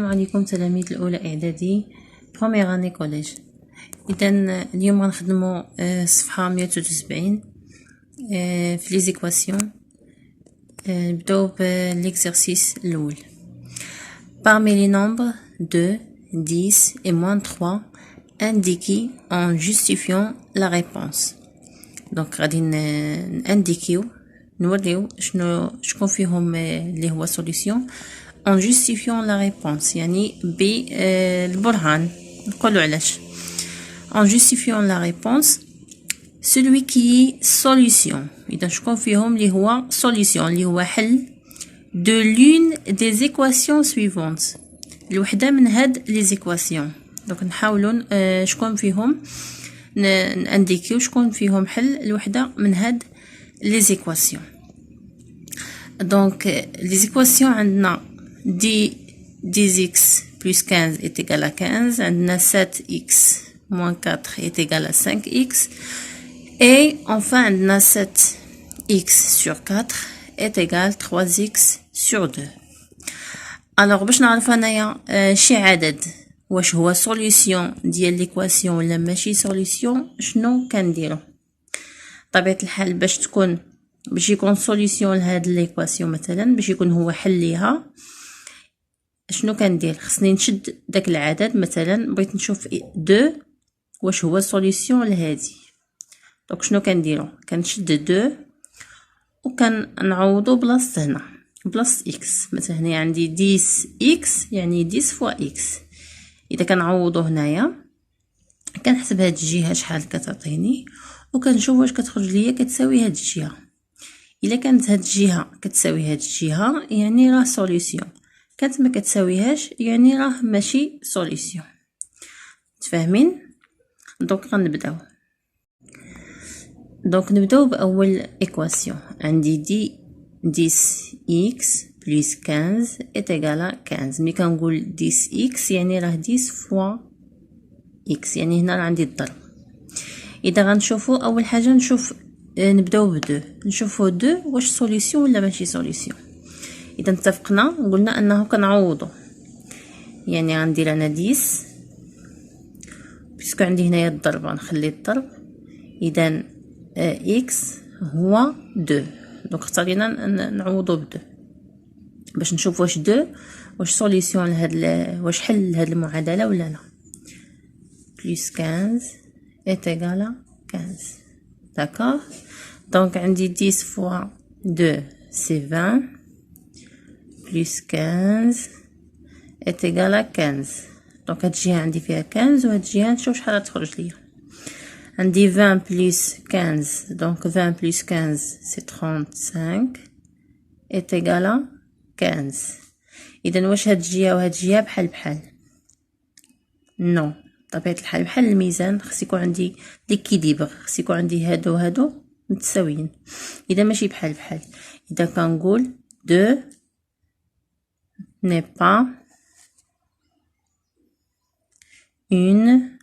عليكم تلاميذ الأولى إعدادي بروميير اني كوليج. إذا اليوم غنخدمو صفحة 173 في لي زيكواسيون. نبداو بالإكزرسيس الأول. Parmi les nombres 2, 10 et moins 3, indiquez en justifiant la réponse. Donc غادي نindيكيو نوريو شكون فيهم اللي هو solution en justifiant la réponse، يعني بالبرهان. نقولوا علاش. En justifiant la réponse celui qui est solution. إذا شكون فيهم اللي هو solution اللي هو حل de l'une des équations suivantes، الوحدة من هاد les équations. donc نحاولوا شكون فيهم نانديكيو شكون فيهم حل الوحدة من هاد les équations. donc les équations عندنا 10x plus 15 est égal à 15, عندنا 7x moins 4 est égal à 5x, et enfin عندنا 7x sur 4 est égal 3x sur 2. alors باش نعرف انايا شي عدد واش هو سوليوشن ديال ليكواسيون ولا ماشي سوليوشن، شنو كنديرو؟ طبيعه الحال باش يكون سوليوشن لهاد ليكواسيون، مثلا باش يكون هو حل ليها، شنو كندير؟ خصني نشد داك العدد. مثلا بغيت نشوف 2 واش هو سوليوشن لهادي، دونك شنو كنديرو؟ كنشد 2 وكنعوضو بلاصه هنا بلاصه اكس. مثلا هنا عندي 10 اكس يعني 10 فوا اكس. اذا كنعوضو هنايا كنحسب هاد الجهه شحال كتعطيني وكنشوف واش كتخرج ليا كتساوي هاد الجهه. الا كانت هاد الجهه كتساوي هاد الجهه يعني راه سوليوشن، كانت ما كتساويهاش يعني راه ماشي سوليوشن. تفاهمين؟ دونك غنبداو. نبداو باول ايكواسيون. عندي 10x plus 15 est égal à 15. ملي كنقول 10x يعني راه 10 فوا x، يعني هنا راه عندي الضرب. اذا غنشوفو اول حاجه نبداو ب 2، نشوفو 2 واش سوليوشن ولا ماشي سوليوشن. اذا اتفقنا قلنا انه كنعوضو، يعني غندير انا 10 باسكو عندي هنايا الضرب، غنخلي الضرب. اذا x هو 2، دونك اختارينا نعوضو ب 2 باش نشوف واش 2 واش سوليوشن لهاد واش حل لهاد المعادله ولا لا. plus 15 est égal à 15. d'accord. donc عندي 10 fois 2 c'est 20 plus 15 est égal à 15. donc هاد الجهه عندي فيها 15 وهاد الجهه نشوف شحال تخرج ليا. عندي 20 plus 15، donc 20 plus 15 c'est 35 est égal à 15. اذا واش هاد الجهه وهاد الجهه بحال؟ نو. طبيعه الحال بحال الميزان خص يكون عندي ليكيليبر، خص يكون عندي هادو وهادو متساويين. اذا ماشي بحال اذا كنقول 2 n'est pas une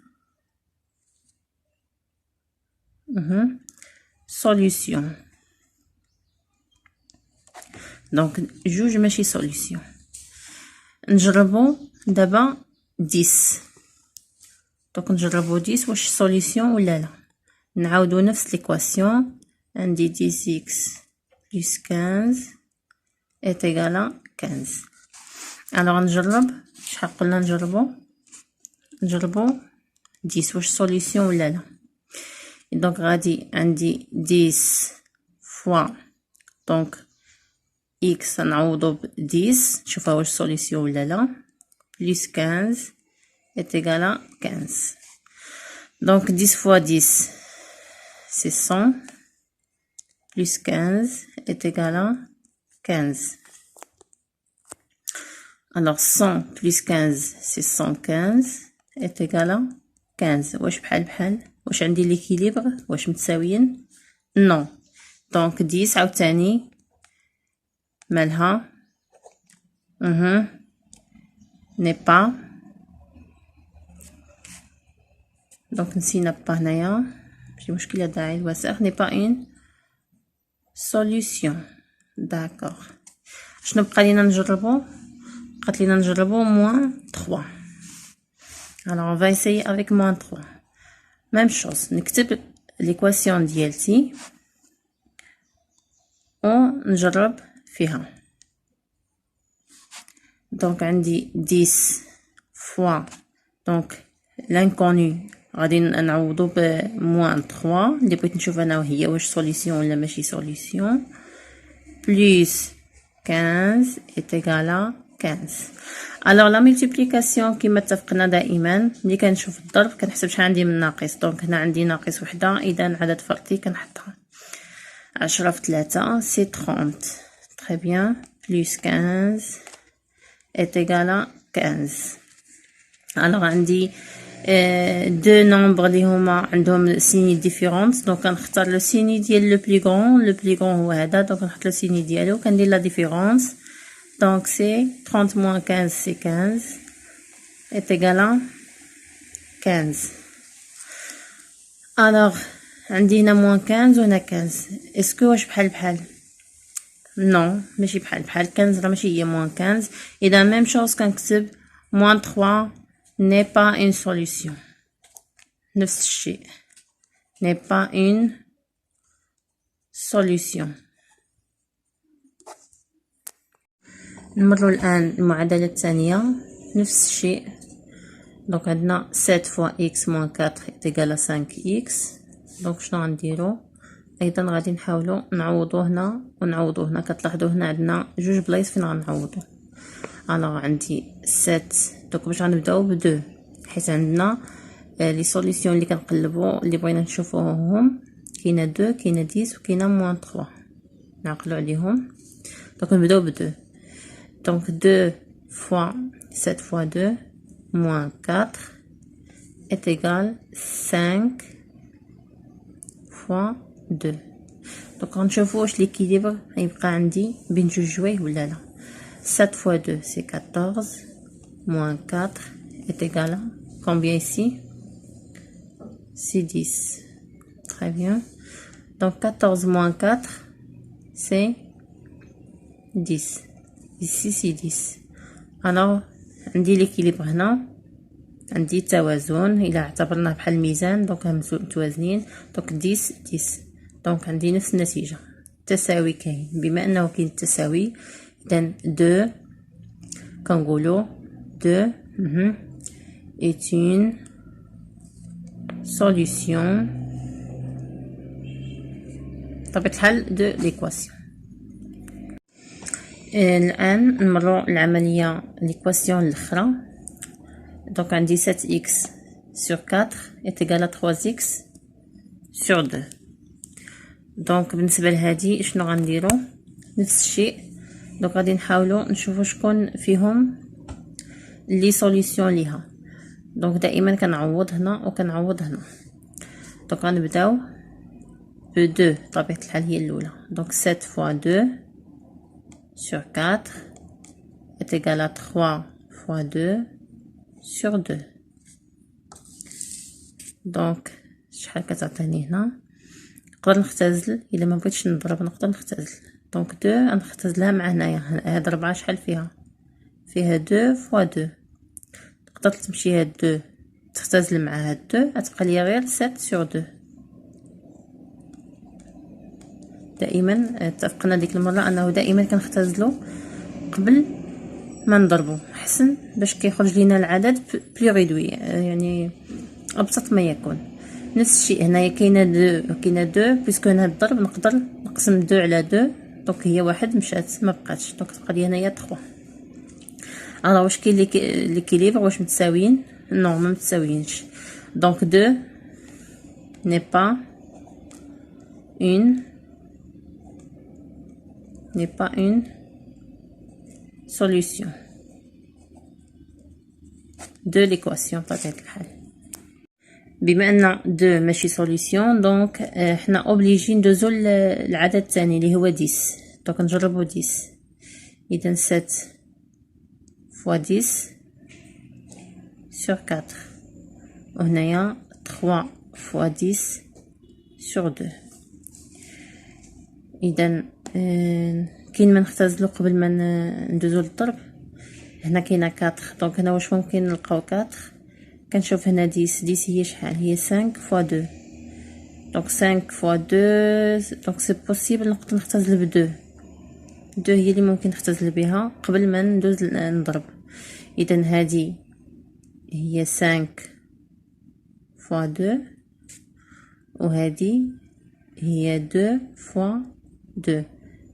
solution. donc جوج ماشي solution. نجربو دابا 10. دونك نجربو 10 واش سوليوشن ولا لا. نعاودو نفس ليكواسيون. عندي 10x plus 15 est égal à 15. alors نجرب شحال قلنا نجربو 10 واش سوليوشن ولا لا. دونك غادي عندي 10 فوا دونك x نعوضو ب 10 نشوفها واش سوليوشن ولا لا. plus 15 est égal à 15. donc 10 fois 10 c'est 100 plus 15 est égal à 15. alors 100 plus 15 c'est 115 est égal à 15. واش بحال واش عندي ليكيليبر واش متساويين؟ نو. donc 10 عاوتاني مالها n'est pas. donc نسينا با هنايا ماشي مشكله داعي الوسخ. n'est pas une solution. d'accord. شنو بقى لينا نجربو؟ قالت لينا نجربو -3. alors on va essayer avec -3. même chose نكتب l'équation ديالتي ونجرب فيها. donc عندي 10 fois donc l'inconnu غادي نعوضو ب -3 اللي بغيت نشوف انا وهي واش سوليسيون ولا ماشي سوليسيون. plus 15 est égal à 15. alors la multiplication كما اتفقنا دائما ملي كنشوف الضرب كنحسب شحال عندي من ناقص. دونك هنا عندي ناقص وحده، اذا عدد فرضي كنحطها 10 في 3 سي 30. très bien. plus 15 est égal à 15. alors عندي دو نومبر اللي هما عندهم سيني ديفيرونس. دونك كنختار لو سيني ديال لو بلي غون هو هذا. دونك نحط لو سيني ديالو كندير لا ديفيرونس. دونك سي 30 moins 15 سي 15 est égal à 15. alors عندي هنا موان 15 وهنا 15. اسكو واش بحال نو ماشي بحال 15 راه ماشي هي موان 15. اذا ميم شوز كنكتب موان 3 n'est pas une solution. نفس الشيء n'est pas une solution. نمروا الآن المعادلة الثانية نفس الشيء. دونك عندنا 7 fois x moins 4 est égal à 5x. دونك شنو غنديرو؟ ايضا غادي نحاولوا نعوضو هنا ونعوضو هنا. كتلاحظوا هنا عندنا جوج بلايص فين غنعوضو. انا عندي 7. دونك باش غنبداو ب 2 حيت عندنا لي سوليسيون اللي كنقلبوا اللي بغينا نشوفوهم كاينه 2 كاينه 10 وكاينه -3 نعقلوا عليهم. دونك نبداو ب 2. دونك 2 fois 7 fois 2 moins 4 est égal 5 fois 2. دونك غنشوفوا واش ليكيليبر غيبقى عندي بين جوج جوايه ولا لا. 7 fois 2 c'est 14 moins 4 est égal à combien ici? C'est 10. très bien. donc 14 moins 4 c'est 10. ici c'est 10. alors عندي ليكيليبر هنا عندي توازن الا اعتبرناه بحال الميزان. دونك متوازنين. دونك 10 10. دونك عندي نفس النتيجه التساوي كاين. بما انه كاين التساوي اذا 2 كنقولوا 2 est une solution طبيعة الحل de l'équation. الآن نمروا العملية l'équation الأخرى. دونك عندي 7x sur 4 est égal à 3x sur 2. دونك بالنسبة لهذه شنو غنديرو؟ نفس الشيء. دونك غادي نحاولوا نشوفوا شكون فيهم لي سوليسيون ليها. دونك دائما كنعوض هنا وكنعوض هنا. دونك غنبداو ب 2 طبيعة الحال هي الأولى. دونك 7 fois 2 sur 4 est égal à 3 fois 2 sur 2. دونك شحال كتعطيني هنا؟ نقدر نختزل الا ما بغيتش نضرب نقدر نختزل. دونك 2 غنختزلها مع هنايا. هاد 4 شحال فيها 2 fois 2. تقدر تمشي هاد 2 تختزل مع هاد 2 غتبقى ليا غير 7 sur 2. دائما اتفقنا ديك المره انه دائما كنختزلوا قبل ما نضربوا احسن باش كيخرج لينا العدد بلي ريدوي يعني ابسط ما يكون. نفس الشيء هنايا كاينه 2 بيسكو هنا الضرب نقدر نقسم 2 على 2. دونك هي واحد مشات ما بقاتش. دونك تبقى لي هنايا 3. انا واش كاين ليكيليبر واش متساويين؟ نو ما متساويينش. دونك 2 n'est pas une solution de l'équation بطبيعة الحال. بما ان 2 ماشي سوليسيون دونك حنا اوبليجي ندوزو العدد الثاني اللي هو 10. دونك نجربو 10. اذا 7 fois 10 sur 4 وهنايا 3 fois 10 sur 2. اذا كاين ما نختزلو قبل ما ندوزو للضرب. هنا كاينه 4. دونك هنا واش ممكن نلقاو 4؟ كنشوف هنا 10 هي شحال؟ هي 5 فوا 2. دونك 5 فوا 2 دونك سي بوسيبل نقدر نختزل ب 2 هي اللي ممكن نختزل بها قبل ما ندوز نضرب. اذا هذه هي 5 فوا 2 وهذه هي 2 فوا 2.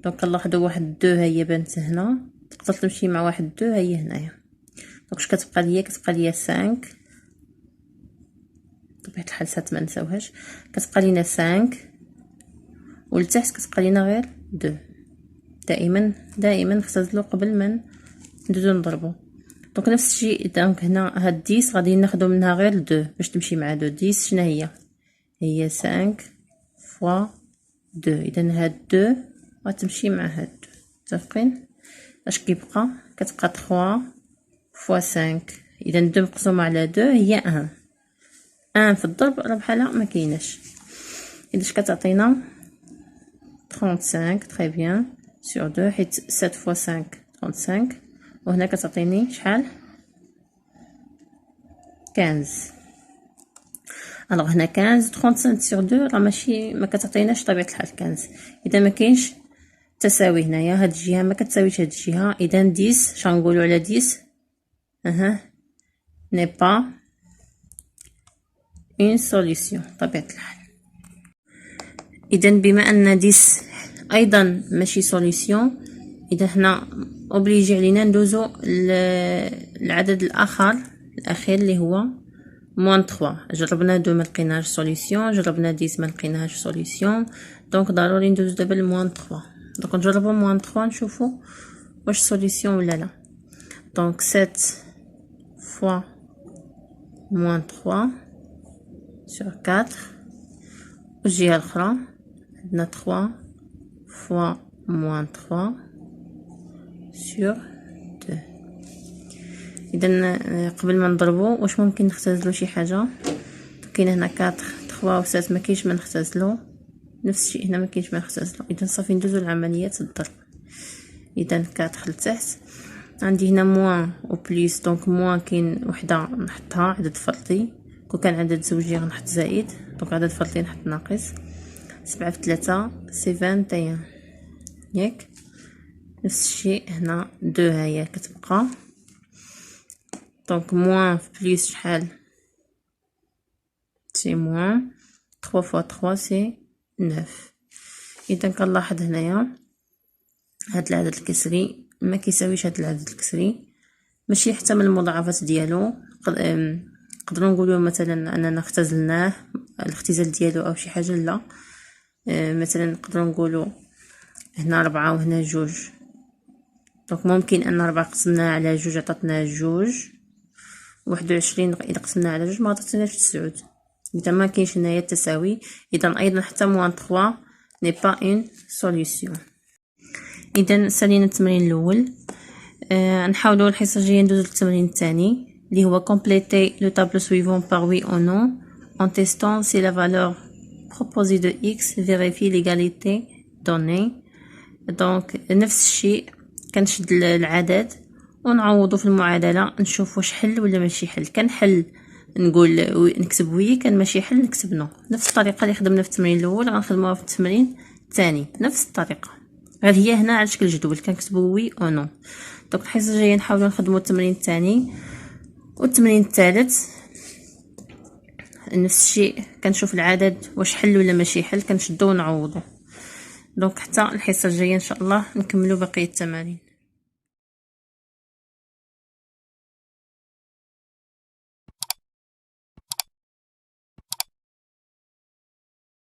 دونك كنلاحظوا واحد 2 هي بانت هنا، تقدر تمشي مع واحد 2 هي هنايا. دونك اش كتبقى ليا؟ كتبقى ليا 5 بطبيعه الحال سات ما نساوهاش. كتبقى لينا 5 ولتحت كتبقى لينا غير 2. دائما نختزلو قبل ما ندوزو نضربو. دونك نفس الشيء. دونك هنا هاد 10 غادي ناخدو منها غير 2 باش تمشي مع 2. 10 شنو هي 5 فوا 2. اذا هاد 2 غتمشي مع هاد 2. متفقين؟ اش كيبقى؟ كتبقى 3 فوا 5. اذا 2 مقسومه على 2 هي 1 في الضرب راه بحالها ما كايناش. اذا اش كتعطينا 35 تري بيان سور 2 حيت 7 فوا 5 35. وهنا كتعطيني شحال؟ 15. الوغ هنا 15 35 سور 2 راه ماشي ما كتعطيناش طبيعه الحال 15. اذا ما كاينش تساوي هنايا. هاد الجهه ما كتساويش هاد الجهه. اذا 10 شنقولوا على 10 ني با اون سوليسيون طبيعه الحال. اذا بما ان 10 ايضا ماشي سوليسيون، اذا هنا اوبليجي علينا ندوزو العدد الاخر اللي هو موان 3. جربنا 2 ما لقيناش سوليسيون، جربنا 10 ما لقيناش سوليسيون، دونك ضروري ندوز دابا لموان 3. دونك نجربو موان 3 نشوفو واش سوليسيون ولا لا. دونك 7 فوا موان 3 sur 4. والجهة الأخرى عندنا 3 فوا موان 3 sur 2. إذا قبل ما نضربو واش ممكن نختزلو شي حاجة؟ كاين هنا 4 3 و 7 مكاينش ما نختزلو. نفس الشيء هنا مكاينش ما نختزلو. إذا صافي ندوزو لعملية الضرب. إذا 4 لتحت عندي هنا موان و بليس. دونك موان كاين وحده نحطها عدد فرضي، كون كان عدد زوجي غنحط زائد، دونك عدد فرضي نحط ناقص. 7 في 3 سي 21 ياك. نفس الشيء هنا 2 هي كتبقى. دونك موان في بليس شحال؟ سي موان 3 فوا 3 سي 9. اذا كنلاحظ هنايا هاد العدد الكسري ما كيساويش هاد العدد الكسري، ماشي حتى من المضاعفات ديالو. نقدروا نقولوا مثلا اننا اختزلناه الاختزال ديالو او شي حاجه. لا، مثلا نقدروا نقولوا هنا 4 وهنا 2. دونك ممكن ان 4 قسمناها على 2 عطاتنا 2. 21 اذا قسمناها على 2 ما عطاتناش 9. اذا ما كاينش هنايا التساوي. اذا ايضا حتى موان 3 ني با اون سوليوشن. اذا سالينا التمرين الاول. نحاولوا الحصه الجايه ندوزو للتمرين الثاني اللي هو compléter le tableau suivant par oui ou non en testant si la valeur proposée de x vérifie l'égalité donnée. دونك نفس الشيء كنشد العدد ونعوضو في المعادله نشوف واش حل ولا ماشي حل. كنحل نقول نكتب وي، كان ماشي حل نكتب نو. نفس الطريقه اللي خدمنا في التمرين الاول غنخدموها في التمرين الثاني نفس الطريقه، غير هي هنا على شكل جدول كنكتبوا وي او نو. دونك الحصه الجايه نحاولوا نخدموا التمرين الثاني والتمرين الثالث نفس الشيء. كنشوف العدد واش حل ولا ماشي حل كنشدو ونعوضو. دونك حتى الحصه الجايه ان شاء الله نكملوا بقيه التمارين.